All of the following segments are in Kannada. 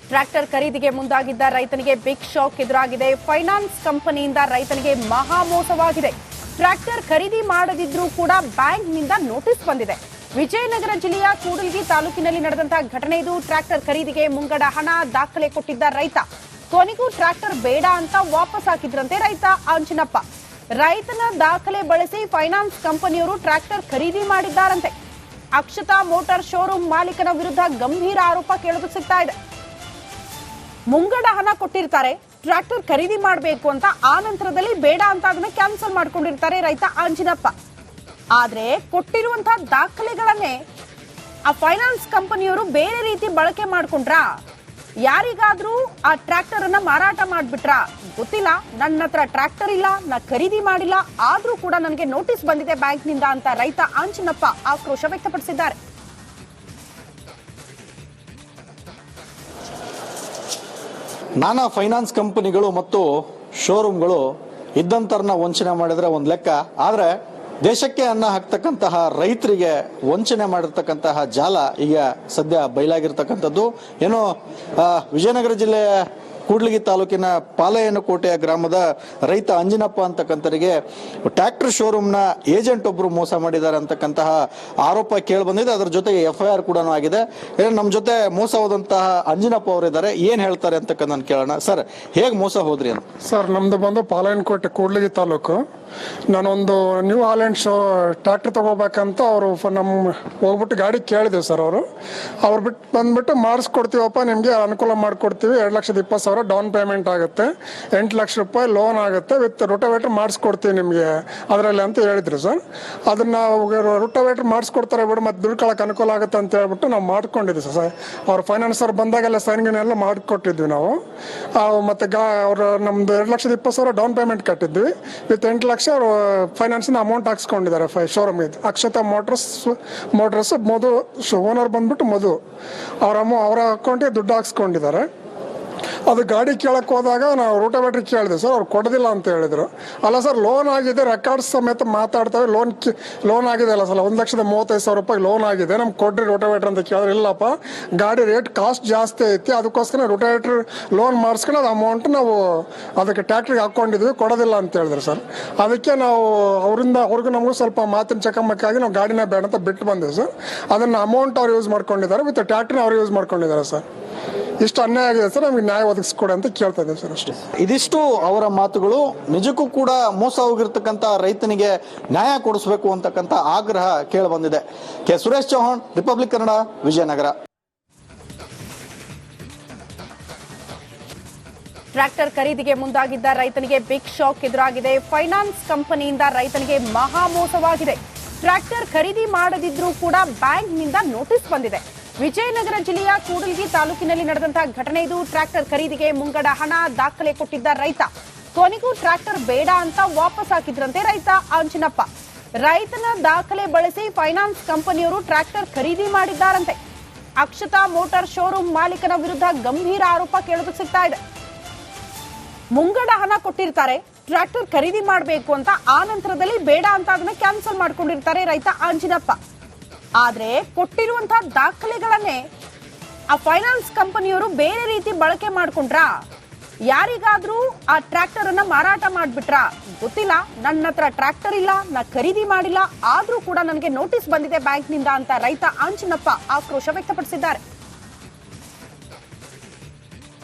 ಟ್ರ್ಯಾಕ್ಟರ್ ಖರೀದಿಗೆ ಮುಂದಾಗಿದ್ದ ರೈತನಿಗೆ ಬಿಗ್ ಶಾಕ್ ಎದುರಾಗಿದೆ. ಫೈನಾನ್ಸ್ ಕಂಪನಿಯಿಂದ ರೈತನಿಗೆ ಮಹಾ ಮೋಸವಾಗಿದೆ. ಟ್ರ್ಯಾಕ್ಟರ್ ಖರೀದಿ ಮಾಡದಿದ್ರೂ ಕೂಡ ಬ್ಯಾಂಕ್ನಿಂದ ನೋಟಿಸ್ ಬಂದಿದೆ. ವಿಜಯನಗರ ಜಿಲ್ಲೆಯ ಕೂಡಲಗಿ ತಾಲೂಕಿನಲ್ಲಿ ನಡೆದಂತಹ ಘಟನೆ ಇದು. ಟ್ರ್ಯಾಕ್ಟರ್ ಖರೀದಿಗೆ ಮುಂಗಡ ಹಣ ದಾಖಲೆ ಕೊಟ್ಟಿದ್ದ ರೈತ ಕೊನೆಗೂ ಟ್ರ್ಯಾಕ್ಟರ್ ಬೇಡ ಅಂತ ವಾಪಸ್ ಹಾಕಿದ್ರಂತೆ ರೈತ ಅಂಜನಪ್ಪ. ರೈತನ ದಾಖಲೆ ಬಳಸಿ ಫೈನಾನ್ಸ್ ಕಂಪನಿಯವರು ಟ್ರ್ಯಾಕ್ಟರ್ ಖರೀದಿ ಮಾಡಿದ್ದಾರಂತೆ. ಅಕ್ಷತಾ ಮೋಟಾರ್ ಶೋರೂಮ್ ಮಾಲೀಕನ ವಿರುದ್ಧ ಗಂಭೀರ ಆರೋಪ ಕೇಳಲು ಸಿಗ್ತಾ ಇದೆ. ಮುಂಗಡ ಹಣ ಕೊಟ್ಟಿರ್ತಾರೆ, ಟ್ರ್ಯಾಕ್ಟರ್ ಖರೀದಿ ಮಾಡಬೇಕು ಅಂತ, ಆ ನಂತರದಲ್ಲಿ ಬೇಡ ಅಂತ ಅದನ್ನ ಕ್ಯಾನ್ಸಲ್ ಮಾಡ್ಕೊಂಡಿರ್ತಾರೆ ರೈತ ಅಂಜನಪ್ಪ. ಆದ್ರೆ ಕೊಟ್ಟಿರುವಂತಹ ದಾಖಲೆಗಳನ್ನೇ ಆ ಫೈನಾನ್ಸ್ ಕಂಪನಿಯವರು ಬೇರೆ ರೀತಿ ಬಳಕೆ ಮಾಡ್ಕೊಂಡ್ರಾ, ಯಾರಿಗಾದ್ರೂ ಆ ಟ್ರ್ಯಾಕ್ಟರ್ ಅನ್ನ ಮಾರಾಟ ಮಾಡ್ಬಿಟ್ರ ಗೊತ್ತಿಲ್ಲ. ನನ್ನ ಹತ್ರ ಟ್ರ್ಯಾಕ್ಟರ್ ಇಲ್ಲ, ನಾ ಖರೀದಿ ಮಾಡಿಲ್ಲ, ಆದ್ರೂ ಕೂಡ ನನಗೆ ನೋಟಿಸ್ ಬಂದಿದೆ ಬ್ಯಾಂಕ್ನಿಂದ ಅಂತ ರೈತ ಅಂಜನಪ್ಪ ಆಕ್ರೋಶ ವ್ಯಕ್ತಪಡಿಸಿದ್ದಾರೆ. ನಾನಾ ಫೈನಾನ್ಸ್ ಕಂಪನಿಗಳು ಮತ್ತು ಶೋರೂಮ್ಗಳು ಇದ್ದಂತರನ್ನ ವಂಚನೆ ಮಾಡಿದ್ರೆ ಒಂದು ಲೆಕ್ಕ, ಆದ್ರೆ ದೇಶಕ್ಕೆ ಅನ್ನ ಹಾಕ್ತಕ್ಕಂತಹ ರೈತರಿಗೆ ವಂಚನೆ ಮಾಡಿರ್ತಕ್ಕಂತಹ ಜಾಲ ಈಗ ಸದ್ಯ ಬಯಲಾಗಿರ್ತಕ್ಕಂಥದ್ದು. ಏನೋ ವಿಜಯನಗರ ಜಿಲ್ಲೆಯ ಕೂಡ್ಲಿಗಿ ತಾಲೂಕಿನ ಪಾಲಯ್ಯನಕೋಟೆಯ ಗ್ರಾಮದ ರೈತ ಅಂಜನಪ್ಪ ಅಂತಕ್ಕಂಥವರಿಗೆ ಟ್ರ್ಯಾಕ್ಟರ್ ಶೋರೂಮ್ನ ಏಜೆಂಟ್ ಒಬ್ರು ಮೋಸ ಮಾಡಿದ್ದಾರೆ ಅಂತಕ್ಕಂತಹ ಆರೋಪ ಕೇಳಿ ಬಂದಿದೆ. ಅದರ ಜೊತೆಗೆ FIR ಕೂಡ ಆಗಿದೆ. ನಮ್ಮ ಜೊತೆ ಮೋಸ ಹೋದಂತಹ ಅಂಜನಪ್ಪ ಅವರಿದ್ದಾರೆ, ಏನ್ ಹೇಳ್ತಾರೆ ಅಂತಕ್ಕಂಥ ಕೇಳೋಣ. ಸರ್, ಹೇಗ್ ಮೋಸ ಹೋದ್ರಿ ಅಂತ? ಸರ್, ನಮ್ದು ಬಂದು ಪಾಲಯ್ಯನಕೋಟೆ ಕೂಡ್ಲಿಗಿ ತಾಲೂಕು. ನಾನೊಂದು ನ್ಯೂ ಹಾಲೆಂಡ್ ಟ್ರ್ಯಾಕ್ಟರ್ ತಗೋಬೇಕಂತ ಅವರು ಹೋಗ್ಬಿಟ್ಟು ಗಾಡಿ ಕೇಳಿದೆವು ಸರ್. ಅವ್ರು ಬಂದ್ಬಿಟ್ಟು ಮಾಡಿಸ್ಕೊಡ್ತೀವಪ್ಪ, ನಿಮಗೆ ಅನುಕೂಲ ಮಾಡಿಕೊಡ್ತೀವಿ, 2,20,000 ಡೌನ್ ಪೇಮೆಂಟ್ ಆಗುತ್ತೆ, 8 ಲಕ್ಷ ರೂಪಾಯಿ ಲೋನ್ ಆಗುತ್ತೆ, ವಿತ್ ರೋಟೋವೇಟರ್ ಮಾಡಿಸ್ಕೊಡ್ತೀವಿ ನಿಮಗೆ ಅದರಲ್ಲಿ ಅಂತ ಹೇಳಿದ್ರು ಸರ್. ಅದನ್ನ ರೋಟೋವೇಟರ್ ಮಾಡಿಸ್ಕೊಡ್ತಾರೆ ಬಿಡು, ಮತ್ತೆ ದುಡ್ಕೊಳಕ್ಕೆ ಅನುಕೂಲ ಆಗುತ್ತೆ ಅಂತ ಹೇಳ್ಬಿಟ್ಟು ನಾವು ಮಾಡ್ಕೊಂಡಿದ್ವಿ ಸರ್. ಅವ್ರ ಫೈನಾನ್ಸರ್ ಬಂದಾಗೆಲ್ಲ ಸೈನ್ಗೆಲ್ಲ ಮಾಡಿಕೊಟ್ಟಿದ್ವಿ ನಾವು. ಮತ್ತೆ ಅವ್ರು ನಮ್ದು 2,20,000 ಡೌನ್ ಪೇಮೆಂಟ್ ಕಟ್ಟಿದ್ವಿ, ವಿತ್ 8 ಲಕ್ಷ ಅವರು ಫೈನಾನ್ಸಿನ ಅಮೌಂಟ್ ಹಾಕ್ಸ್ಕೊಂಡಿದ್ದಾರೆ ಶೋರೂಮ್ಗೆ. ಅಕ್ಷತಾ ಮೋಟರ್ಸ್ ಮಧು ಓನರ್ ಬಂದ್ಬಿಟ್ಟು ಮಧು ಅವರ ಅಕೌಂಟಿಗೆ ದುಡ್ಡು ಹಾಕ್ಸ್ಕೊಂಡಿದ್ದಾರೆ. ಅದು ಗಾಡಿ ಕೇಳಕ್ಕೆ ಹೋದಾಗ ನಾವು ರೋಟೋವೇಟ್ರ್ ಕೇಳಿದೆ ಸರ್, ಅವ್ರು ಕೊಡೋದಿಲ್ಲ ಅಂತ ಹೇಳಿದ್ರು. ಅಲ್ಲ ಸರ್, ಲೋನ್ ಆಗಿದೆ, ರೆಕಾರ್ಡ್ಸ್ ಸಮೇತ ಮಾತಾಡ್ತೇವೆ, ಲೋನ್ ಆಗಿದೆ ಅಲ್ಲ ಸರ್, 1,35,000 ರೂಪಾಯಿ ಲೋನ್ ಆಗಿದೆ, ನಮ್ಗೆ ಕೊಡ್ರಿ ರೋಟೋವೇಟ್ರ್ ಅಂತ ಕೇಳಿದ್ರೆ, ಇಲ್ಲಪ್ಪ ಗಾಡಿ ರೇಟ್ ಕಾಸ್ಟ್ ಜಾಸ್ತಿ ಐತಿ, ಅದಕ್ಕೋಸ್ಕರ ರೋಟೋವೇಟ್ರ್ ಲೋನ್ ಮಾಡಿಸ್ಕೊಂಡು ಅದು ಅಮೌಂಟ್ ನಾವು ಅದಕ್ಕೆ ಟ್ಯಾಕ್ಟ್ರಿಗೆ ಹಾಕ್ಕೊಂಡಿದ್ವಿ, ಕೊಡೋದಿಲ್ಲ ಅಂತ ಹೇಳಿದ್ರು ಸರ್. ಅದಕ್ಕೆ ನಾವು ಅವ್ರಿಗೂ ನಮಗೂ ಸ್ವಲ್ಪ ಮಾತಿನ ಚಕಮಕ್ಕಾಗಿ ನಾವು ಗಾಡಿನ ಬೇಡ ಅಂತ ಬಿಟ್ಟು ಬಂದಿವಿ ಸರ್. ಅದನ್ನು ಅಮೌಂಟ್ ಅವ್ರು ಯೂಸ್ ಮಾಡ್ಕೊಂಡಿದ್ದಾರೆ, ವಿತ್ ಟ್ಯಾಕ್ಟ್ರಿನ ಅವ್ರು ಯೂಸ್ ಮಾಡ್ಕೊಂಡಿದ್ದಾರೆ ಸರ್. ಇಷ್ಟು ಅನ್ಯಾಯ ಆಗಿದೆ ಸರ್, ನಮಗೆ ನ್ಯಾಯ ಒದಗಿಸ್ಕೊಡಿ ಅಂತ ಕೇಳ್ತಾ ಇದ್ದೇವೆ ಸರ್ ಅಷ್ಟೇ. ಇದಿಷ್ಟು ಅವರ ಮಾತುಗಳು. ನಿಜಕ್ಕೂ ಕೂಡ ಮೋಸ ಹೋಗಿರ್ತಕ್ಕಂಥ ರೈತನಿಗೆ ನ್ಯಾಯ ಕೊಡಿಸಬೇಕು ಅಂತಕ್ಕಂಥ ಆಗ್ರಹ ಕೇಳಿ ಬಂದಿದೆ. K Suresh Chauhan, Republic Kannada, Vijayanagara. Tractor ಖರೀದಿಗೆ ಮುಂದಾಗಿದ್ದ ರೈತನಿಗೆ ಬಿಗ್ ಶಾಕ್ ಎದುರಾಗಿದೆ. ಫೈನಾನ್ಸ್ ಕಂಪನಿಯಿಂದ ರೈತನಿಗೆ ಮಹಾ ಮೋಸವಾಗಿದೆ. ಟ್ರ್ಯಾಕ್ಟರ್ ಖರೀದಿ ಮಾಡದಿದ್ರೂ ಕೂಡ ಬ್ಯಾಂಕ್ನಿಂದ ನೋಟಿಸ್ ಬಂದಿದೆ. ವಿಜಯನಗರ ಜಿಲ್ಲೆಯ ಕೂಡಲಗಿ ತಾಲೂಕಿನಲ್ಲಿ ನಡೆದಂತಹ ಘಟನೆ ಇದು. ಟ್ರ್ಯಾಕ್ಟರ್ ಖರೀದಿಗೆ ಮುಂಗಡ ಹಣ ದಾಖಲೆ ಕೊಟ್ಟಿದ್ದ ರೈತ ಕೊನೆಗೂ ಟ್ರ್ಯಾಕ್ಟರ್ ಬೇಡ ಅಂತ ವಾಪಸ್ ಹಾಕಿದ್ರಂತೆ ರೈತ ಅಂಜನಪ್ಪ. ರೈತನ ದಾಖಲೆ ಬಳಸಿ ಫೈನಾನ್ಸ್ ಕಂಪನಿಯವರು ಟ್ರ್ಯಾಕ್ಟರ್ ಖರೀದಿ ಮಾಡಿದ್ದಾರಂತೆ. ಅಕ್ಷತಾ ಮೋಟಾರ್ ಶೋರೂಮ್ ಮಾಲೀಕನ ವಿರುದ್ಧ ಗಂಭೀರ ಆರೋಪ ಕೇಳಲು ಸಿಗ್ತಾ ಇದೆ. ಮುಂಗಡ ಹಣ ಕೊಟ್ಟಿರ್ತಾರೆ, ಟ್ರ್ಯಾಕ್ಟರ್ ಖರೀದಿ ಮಾಡಬೇಕು ಅಂತ, ಆ ನಂತರದಲ್ಲಿ ಬೇಡ ಅಂತ ಅದನ್ನ ಕ್ಯಾನ್ಸಲ್ ಮಾಡ್ಕೊಂಡಿರ್ತಾರೆ ರೈತ ಅಂಜನಪ್ಪ. ಆದ್ರೆ ಕೊಟ್ಟಿರುವಂತಹ ದಾಖಲೆಗಳನ್ನೇ ಆ ಫೈನಾನ್ಸ್ ಕಂಪನಿಯವರು ಬೇರೆ ರೀತಿ ಬಳಕೆ ಮಾಡ್ಕೊಂಡ್ರಾ, ಯಾರಿಗಾದ್ರೂ ಆ ಟ್ರ್ಯಾಕ್ಟರ್ ಅನ್ನ ಮಾರಾಟ ಮಾಡ್ಬಿಟ್ರ ಗೊತ್ತಿಲ್ಲ. ನನ್ನ ಹತ್ರ ಟ್ರ್ಯಾಕ್ಟರ್ ಇಲ್ಲ, ನಾ ಖರೀದಿ ಮಾಡಿಲ್ಲ, ಆದ್ರೂ ಕೂಡ ನನಗೆ ನೋಟಿಸ್ ಬಂದಿದೆ ಬ್ಯಾಂಕ್ನಿಂದ ಅಂತ ರೈತ ಅಂಜನಪ್ಪ ಆಕ್ರೋಶ ವ್ಯಕ್ತಪಡಿಸಿದ್ದಾರೆ.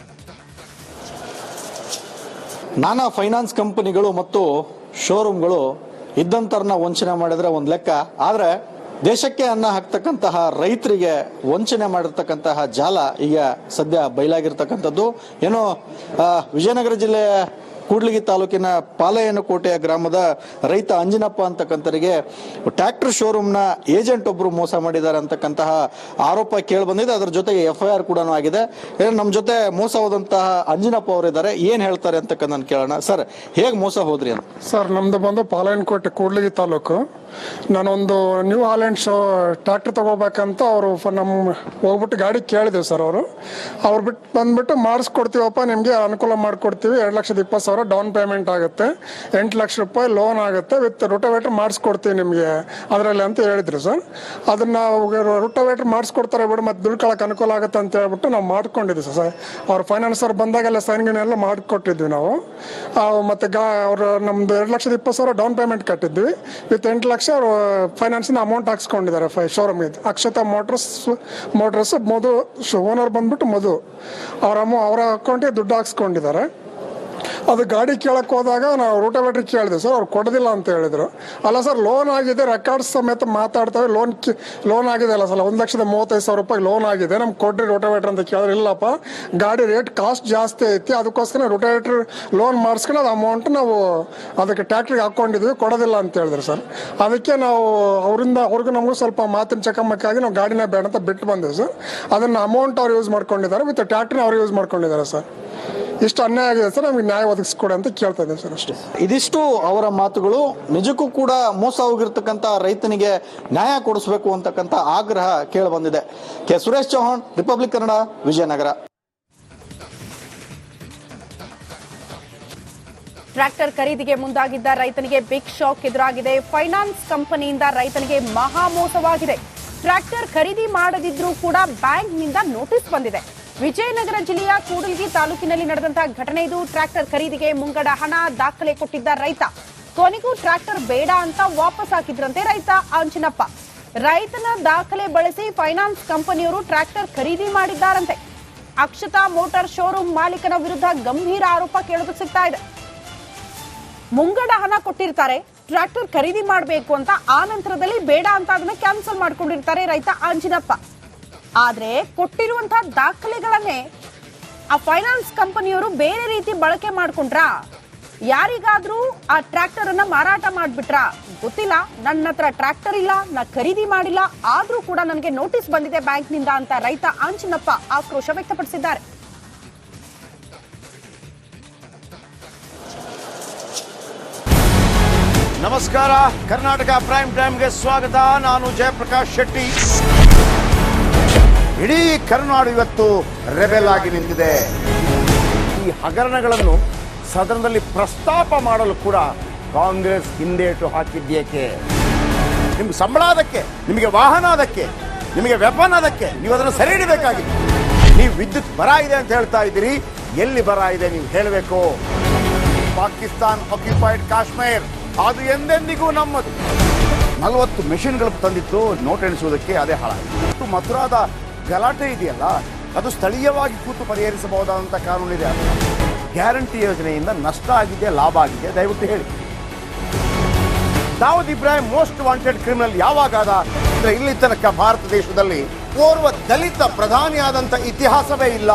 ನಾನಾ ಫೈನಾನ್ಸ್ ಕಂಪನಿಗಳು ಮತ್ತು ಶೋರೂಮ್ಗಳು ಇದ್ದಂತರನ್ನ ವಂಚನೆ ಮಾಡಿದ್ರೆ ಒಂದು ಲೆಕ್ಕ, ಆದ್ರೆ ದೇಶಕ್ಕೆ ಅನ್ನ ಹಾಕ್ತಕ್ಕಂತಹ ರೈತರಿಗೆ ವಂಚನೆ ಮಾಡಿರ್ತಕ್ಕಂತಹ ಜಾಲ ಈಗ ಸದ್ಯ ಬಯಲಾಗಿರ್ತಕ್ಕಂಥದ್ದು. ಏನೋ ವಿಜಯನಗರ ಜಿಲ್ಲೆಯ ಕೂಡ್ಲಿಗಿ ತಾಲೂಕಿನ ಪಾಲಯ್ಯನಕೋಟೆಯ ಗ್ರಾಮದ ರೈತ ಅಂಜನಪ್ಪ ಅಂತಕ್ಕಂಥವರಿಗೆ ಟ್ರ್ಯಾಕ್ಟರ್ ಶೋರೂಮ್ನ ಏಜೆಂಟ್ ಒಬ್ರು ಮೋಸ ಮಾಡಿದ್ದಾರೆ ಅಂತಕ್ಕಂತಹ ಆರೋಪ ಕೇಳಿ ಬಂದಿದೆ. ಅದರ ಜೊತೆಗೆ FIR ಕೂಡ ಆಗಿದೆ. ನಮ್ಮ ಜೊತೆ ಮೋಸ ಹೋದಂತಹ ಅಂಜನಪ್ಪ ಅವರಿದ್ದಾರೆ, ಏನ್ ಹೇಳ್ತಾರೆ ಅಂತಕ್ಕಂಥ ಕೇಳೋಣ. ಸರ್, ಹೇಗ್ ಮೋಸ ಹೋದ್ರಿ ಅಂತ? ಸರ್, ನಮ್ದು ಬಂದು ಪಾಲಯ್ಯನಕೋಟೆ ಕೂಡ್ಲಿಗಿ ತಾಲೂಕು. ನಾನೊಂದು ನ್ಯೂ ಹಾಲೆಂಡ್ ಟ್ರ್ಯಾಕ್ಟರ್ ತಗೋಬೇಕಂತ ಅವರು ಹೋಗ್ಬಿಟ್ಟು ಗಾಡಿ ಕೇಳಿದೆವು ಸರ್. ಅವ್ರು ಬಂದ್ಬಿಟ್ಟು ಮಾಡಿಸ್ಕೊಡ್ತೀವಪ್ಪ, ನಿಮಗೆ ಅನುಕೂಲ ಮಾಡಿಕೊಡ್ತೀವಿ, 2,20,000 ಸಾವಿರ ಡೌನ್ ಪೇಮೆಂಟ್ ಆಗುತ್ತೆ, 8 ಲಕ್ಷ ರೂಪಾಯಿ ಲೋನ್ ಆಗುತ್ತೆ, ವಿತ್ ರೋಟೋವೇಟರ್ ಮಾಡಿಸ್ಕೊಡ್ತೀವಿ ನಿಮಗೆ ಅದರಲ್ಲಿ ಅಂತ ಹೇಳಿದ್ರು ಸರ್. ಅದನ್ನ ರೋಟೋವೇಟರ್ ಮಾಡಿಸ್ಕೊಡ್ತಾರೆ ಬಿಡು, ಮತ್ತೆ ದುಡ್ಕೊಳಕ್ಕೆ ಅನುಕೂಲ ಆಗುತ್ತೆ ಅಂತ ಹೇಳ್ಬಿಟ್ಟು ನಾವು ಮಾಡ್ಕೊಂಡಿದ್ವಿ ಸರ್. ಅವ್ರ ಫೈನಾನ್ಸರ್ ಬಂದಾಗೆಲ್ಲ ಸೈನ್ಗೆಲ್ಲ ಮಾಡಿಕೊಟ್ಟಿದ್ವಿ ನಾವು. ಮತ್ತು ಅವರು ನಮ್ದು 2,20,000 ಡೌನ್ ಪೇಮೆಂಟ್ ಕಟ್ಟಿದ್ವಿ, ವಿತ್ 8 ಲಕ್ಷ ಅವರು ಫೈನಾನ್ಸಿನ ಅಮೌಂಟ್ ಹಾಕ್ಸ್ಕೊಂಡಿದ್ದಾರೆ ಶೋರೂಮ್ಗೆ. ಅಕ್ಷತಾ ಮೋಟರ್ಸ್ ಮಧು ಓನರ್ ಬಂದ್ಬಿಟ್ಟು ಮಧು ಅವರ ಅಕೌಂಟಿಗೆ ದುಡ್ಡು ಹಾಕ್ಸ್ಕೊಂಡಿದ್ದಾರೆ. ಅದು ಗಾಡಿ ಕೇಳಕ್ಕೆ ಹೋದಾಗ ನಾವು ರೋಟೋವೇಟ್ರಿಗೆ ಕೇಳಿದೆ ಸರ್, ಅವ್ರು ಕೊಡೋದಿಲ್ಲ ಅಂತ ಹೇಳಿದರು. ಅಲ್ಲ ಸರ್, ಲೋನ್ ಆಗಿದೆ, ರೆಕಾರ್ಡ್ಸ್ ಸಮೇತ ಮಾತಾಡ್ತೇವೆ, ಲೋನ್ ಆಗಿದೆ ಅಲ್ಲ ಸರ್, 1,35,000 ರೂಪಾಯಿ ಲೋನ್ ಆಗಿದೆ, ನಮ್ಗೆ ಕೊಡ್ರಿ ರೋಟೋವೇಟ್ರ್ ಅಂತ ಕೇಳಿದ್ರೆ, ಇಲ್ಲಪ್ಪ ಗಾಡಿ ರೇಟ್ ಕಾಸ್ಟ್ ಜಾಸ್ತಿ ಐತಿ, ಅದಕ್ಕೋಸ್ಕರ ರೋಟೋವೇಟ್ರ್ ಲೋನ್ ಮಾಡಿಸ್ಕೊಂಡು ಅದು ಅಮೌಂಟ್ ನಾವು ಅದಕ್ಕೆ ಟ್ಯಾಕ್ಟ್ರಿಗೆ ಹಾಕ್ಕೊಂಡಿದ್ವಿ, ಕೊಡೋದಿಲ್ಲ ಅಂತ ಹೇಳಿದ್ರು ಸರ್. ಅದಕ್ಕೆ ನಾವು ಅವ್ರಿಗೂ ನಮಗೂ ಸ್ವಲ್ಪ ಮಾತಿನ ಚಕಮಕ್ಕಾಗಿ ನಾವು ಗಾಡಿನ ಬೇಡ ಅಂತ ಬಿಟ್ಟು ಬಂದೆವು ಸರ್. ಅದನ್ನು ಅಮೌಂಟ್ ಅವ್ರು ಯೂಸ್ ಮಾಡ್ಕೊಂಡಿದ್ದಾರೆ, ವಿತ್ ಟ್ಯಾಕ್ಟ್ರಿನ ಅವ್ರು ಯೂಸ್ ಮಾಡ್ಕೊಂಡಿದ್ದಾರೆ ಸರ್. ಇಷ್ಟು ಅನ್ಯಾಯ ಆಗಿದೆ ಸರ್, ನಮಗೆ ನ್ಯಾಯ ಒದಗಿಸ್ಕೊಡಿ ಅಂತ ಕೇಳ್ತಾ ಇದ್ದೇವೆ ಸರ್ ಅಷ್ಟೇ. ಇದಿಷ್ಟು ಅವರ ಮಾತುಗಳು. ನಿಜಕ್ಕೂ ಕೂಡ ಮೋಸ ಹೋಗಿರ್ತಕ್ಕಂಥ ರೈತನಿಗೆ ನ್ಯಾಯ ಕೊಡಿಸಬೇಕು ಅಂತಕ್ಕಂಥ ಆಗ್ರಹ ಕೇಳಿ ಬಂದಿದೆ. K Suresh Chauhan, Republic Kannada, Vijayanagara. Tractor ಖರೀದಿಗೆ ಮುಂದಾಗಿದ್ದ ರೈತನಿಗೆ ಬಿಗ್ ಶಾಕ್ ಎದುರಾಗಿದೆ. ಫೈನಾನ್ಸ್ ಕಂಪನಿಯಿಂದ ರೈತನಿಗೆ ಮಹಾ ಮೋಸವಾಗಿದೆ. ಟ್ರ್ಯಾಕ್ಟರ್ ಖರೀದಿ ಮಾಡದಿದ್ರೂ ಕೂಡ ಬ್ಯಾಂಕ್ನಿಂದ ನೋಟಿಸ್ ಬಂದಿದೆ. ವಿಜಯನಗರ ಜಿಲ್ಲೆಯ ಕೂಡಲಗಿ ತಾಲೂಕಿನಲ್ಲಿ ನಡೆದಂತಹ ಘಟನೆ ಇದು. ಟ್ರ್ಯಾಕ್ಟರ್ ಖರೀದಿಗೆ ಮುಂಗಡ ಹಣ ದಾಖಲೆ ಕೊಟ್ಟಿದ್ದ ರೈತ ಕೊನೆಗೂ ಟ್ರ್ಯಾಕ್ಟರ್ ಬೇಡ ಅಂತ ವಾಪಸ್ ಹಾಕಿದ್ರಂತೆ ರೈತ ಅಂಜಿನಪ್ಪ. ರೈತನ ದಾಖಲೆ ಬಳಸಿ ಫೈನಾನ್ಸ್ ಕಂಪನಿಯವರು ಟ್ರ್ಯಾಕ್ಟರ್ ಖರೀದಿ ಮಾಡಿದ್ದಾರಂತೆ. ಅಕ್ಷತಾ ಮೋಟಾರ್ ಶೋರೂಮ್ ಮಾಲೀಕನ ವಿರುದ್ಧ ಗಂಭೀರ ಆರೋಪ ಕೇಳೋದಕ್ಕೆ ಸಿಗ್ತಾ ಇದೆ. ಮುಂಗಡ ಹಣ ಕೊಟ್ಟಿರ್ತಾರೆ, ಟ್ರ್ಯಾಕ್ಟರ್ ಖರೀದಿ ಮಾಡಬೇಕು ಅಂತ, ಆ ನಂತರದಲ್ಲಿ ಬೇಡ ಅಂತ ಅದನ್ನ ಕ್ಯಾನ್ಸಲ್ ಮಾಡ್ಕೊಂಡಿರ್ತಾರೆ ರೈತ ಅಂಜಿನಪ್ಪ. ಆದ್ರೆ ಕೊಟ್ಟಿರುವಂತಹ ದಾಖಲೆಗಳನ್ನೇ ಆ ಫೈನಾನ್ಸ್ ಕಂಪನಿಯವರು ಬೇರೆ ರೀತಿ ಬಳಕೆ ಮಾಡ್ಕೊಂಡ್ರಾ, ಯಾರಿಗಾದ್ರೂ ಆ ಟ್ರ್ಯಾಕ್ಟರ್ ಅನ್ನ ಮಾರಾಟ ಮಾಡ್ಬಿಟ್ರಾ ಗೊತ್ತಿಲ್ಲ. ನನ್ನ ಹತ್ರ ಟ್ರ್ಯಾಕ್ಟರ್ ಇಲ್ಲ, ನಾ ಖರೀದಿ ಮಾಡಿಲ್ಲ, ಆದ್ರೂ ಕೂಡ ನನಗೆ ನೋಟಿಸ್ ಬಂದಿದೆ ಬ್ಯಾಂಕ್ನಿಂದ ಅಂತ ರೈತ ಅಂಜಿನಪ್ಪ ಆಕ್ರೋಶ ವ್ಯಕ್ತಪಡಿಸಿದ್ದಾರೆ. ನಮಸ್ಕಾರ, ಕರ್ನಾಟಕ ಪ್ರೈಮ್ ಟೈಮ್ಗೆ ಸ್ವಾಗತ. ನಾನು ಜಯಪ್ರಕಾಶ್ ಶೆಟ್ಟಿ. ಇಡೀ ಕರ್ನಾಡು ಇವತ್ತು ರೆಬೆಲ್ ಆಗಿ ನಿಂತಿದೆ. ಈ ಹಗರಣಗಳನ್ನು ಸದನದಲ್ಲಿ ಪ್ರಸ್ತಾಪ ಮಾಡಲು ಕೂಡ ಕಾಂಗ್ರೆಸ್ ಹಿಂದೇಟು ಹಾಕಿದ್ದೇಕೆ? ನಿಮ್ಗೆ ಸಂಬಳ ಅದಕ್ಕೆ, ನಿಮಗೆ ವಾಹನ ಅದಕ್ಕೆ, ನಿಮಗೆ ವೆಪನ್ ಅದಕ್ಕೆ, ನೀವು ಅದನ್ನು ಸೆರೆ ಹಿಡಿಬೇಕಾಗಿತ್ತು. ನೀವು ವಿದ್ಯುತ್ ಬರ ಇದೆ ಅಂತ ಹೇಳ್ತಾ ಇದ್ದೀರಿ, ಎಲ್ಲಿ ಬರ ಇದೆ ನೀವು ಹೇಳಬೇಕು. ಪಾಕಿಸ್ತಾನ್ ಆಕ್ಯುಪೈಡ್ ಕಾಶ್ಮೀರ್ ಅದು ಎಂದೆಂದಿಗೂ ನಮ್ಮದು. 40 ಮೆಷಿನ್ಗಳು ತಂದಿತ್ತು ನೋಟ್ ಎಣಿಸುವುದಕ್ಕೆ, ಅದೇ ಹಾಳಾಯಿತು. ಮಥುರಾದ ಗಲಾಟೆ ಇದೆಯಲ್ಲ, ಅದು ಸ್ಥಳೀಯವಾಗಿ ಕೂತು ಪರಿಹರಿಸಬಹುದಾದಂಥ ಕಾನೂನಿದೆ. ಗ್ಯಾರಂಟಿ ಯೋಜನೆಯಿಂದ ನಷ್ಟ ಆಗಿದೆ, ಲಾಭ ಆಗಿದೆ, ದಯವಿಟ್ಟು ಹೇಳಿ. Dawood Ibrahim most wanted criminal ಯಾವಾಗಾದ ಅಂದ್ರೆ ಇಲ್ಲಿ ತನಕ ಭಾರತ ದೇಶದಲ್ಲಿ ಓರ್ವ ದಲಿತ ಪ್ರಧಾನಿಯಾದಂಥ ಇತಿಹಾಸವೇ ಇಲ್ಲ.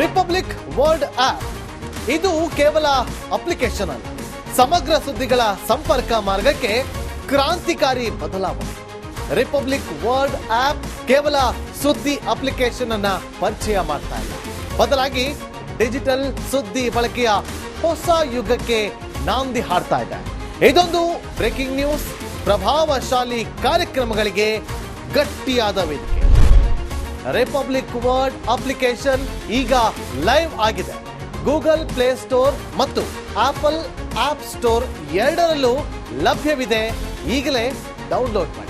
ರಿಪಬ್ಲಿಕ್ ವರ್ಲ್ಡ್ ಆಪ್ ಇದು ಕೇವಲ ಅಪ್ಲಿಕೇಶನ್ ಅಲ್ಲ, ಸಮಗ್ರ ಸುದ್ದಿಗಳ ಸಂಪರ್ಕ ಮಾರ್ಗಕ್ಕೆ ಕ್ರಾಂತಿಕಾರಿ ಬದಲಾವಣೆ. ರಿಪಬ್ಲಿಕ್ ವರ್ಲ್ಡ್ ಆಪ್ ಕೇವಲ ಸುದ್ದಿ ಅಪ್ಲಿಕೇಶನ್ ಅನ್ನ ಪರಿಚಯ ಮಾಡ್ತಾ ಇಲ್ಲ, ಬದಲಾಗಿ ಡಿಜಿಟಲ್ ಸುದ್ದಿ ಬಳಕೆಯ ಹೊಸ ಯುಗಕ್ಕೆ ನಾಂದಿ ಹಾಡ್ತಾ ಇದೆ. ಇದೊಂದು ಬ್ರೇಕಿಂಗ್ ನ್ಯೂಸ್, ಪ್ರಭಾವಶಾಲಿ ಕಾರ್ಯಕ್ರಮಗಳಿಗೆ ಗಟ್ಟಿಯಾದ ವೇದಿಕೆ. ರಿಪಬ್ಲಿಕ್ ವರ್ಲ್ಡ್ ಅಪ್ಲಿಕೇಶನ್ ಈಗ ಲೈವ್ ಆಗಿದೆ. ಗೂಗಲ್ ಪ್ಲೇ ಸ್ಟೋರ್ ಮತ್ತು ಆಪಲ್ ಆಪ್ ಸ್ಟೋರ್ ಎರಡರಲ್ಲೂ ಲಭ್ಯವಿದೆ. ಈಗಲೇ ಡೌನ್ಲೋಡ್ ಮಾಡಿ.